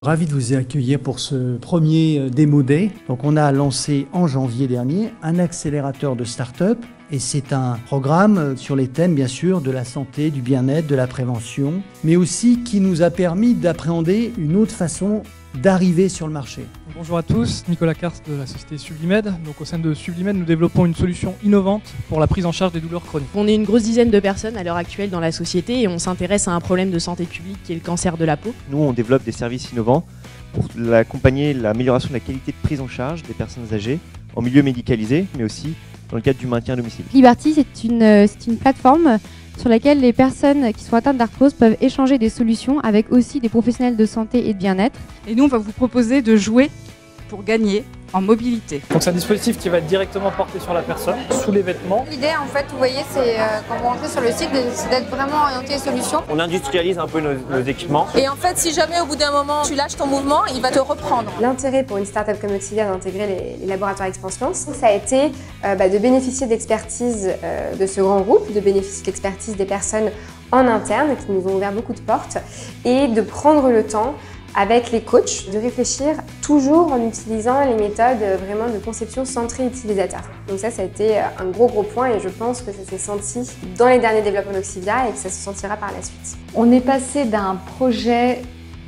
ravi de vous accueillir pour ce premier Démo Day. Donc on a lancé en janvier dernier un accélérateur de start-up et c'est un programme sur les thèmes bien sûr de la santé, du bien-être, de la prévention, mais aussi qui nous a permis d'appréhender une autre façon d'arriver sur le marché. Bonjour à tous, Nicolas Karst de la société Sublimed. Donc au sein de Sublimed, nous développons une solution innovante pour la prise en charge des douleurs chroniques. On est une grosse dizaine de personnes à l'heure actuelle dans la société et on s'intéresse à un problème de santé publique qui est le cancer de la peau. Nous, on développe des services innovants pour accompagner l'amélioration de la qualité de prise en charge des personnes âgées en milieu médicalisé, mais aussi dans le cadre du maintien à domicile. Liberty, c'est une plateforme sur laquelle les personnes qui sont atteintes d'arthrose peuvent échanger des solutions avec aussi des professionnels de santé et de bien-être. Et nous, on va vous proposer de jouer pour gagner en mobilité. Donc c'est un dispositif qui va être directement porté sur la personne, sous les vêtements. L'idée, en fait, vous voyez, c'est quand vous rentrez sur le site, c'est d'être vraiment orienté solution. On industrialise un peu nos équipements. Et en fait, si jamais au bout d'un moment, tu lâches ton mouvement, il va te reprendre. L'intérêt pour une start-up comme Auxilia d'intégrer les laboratoires Expansion, ça a été de bénéficier d'expertise de ce grand groupe, de bénéficier de l'expertise des personnes en interne qui nous ont ouvert beaucoup de portes et de prendre le temps avec les coachs, de réfléchir toujours en utilisant les méthodes vraiment de conception centrée utilisateur. Donc ça a été un gros point et je pense que ça s'est senti dans les derniers développements d'Auxilia et que ça se sentira par la suite. On est passé d'un projet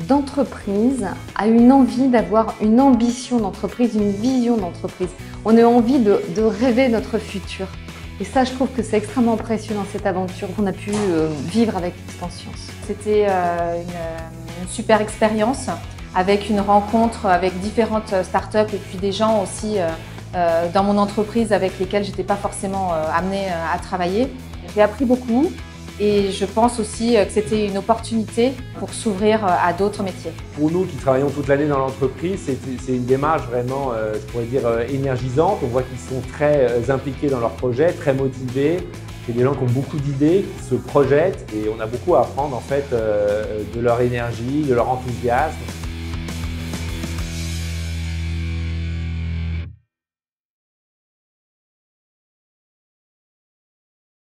d'entreprise à une envie d'avoir une ambition d'entreprise, une vision d'entreprise. On a envie de rêver notre futur. Et ça, je trouve que c'est extrêmement précieux dans cette aventure qu'on a pu vivre avec Expansion. C'était une super expérience avec une rencontre avec différentes startups et puis des gens aussi dans mon entreprise avec lesquels je n'étais pas forcément amenée à travailler. J'ai appris beaucoup et je pense aussi que c'était une opportunité pour s'ouvrir à d'autres métiers. Pour nous qui travaillons toute l'année dans l'entreprise, c'est une démarche vraiment, je pourrais dire, énergisante. On voit qu'ils sont très impliqués dans leur projet, très motivés. C'est des gens qui ont beaucoup d'idées, qui se projettent et on a beaucoup à apprendre en fait de leur énergie, de leur enthousiasme.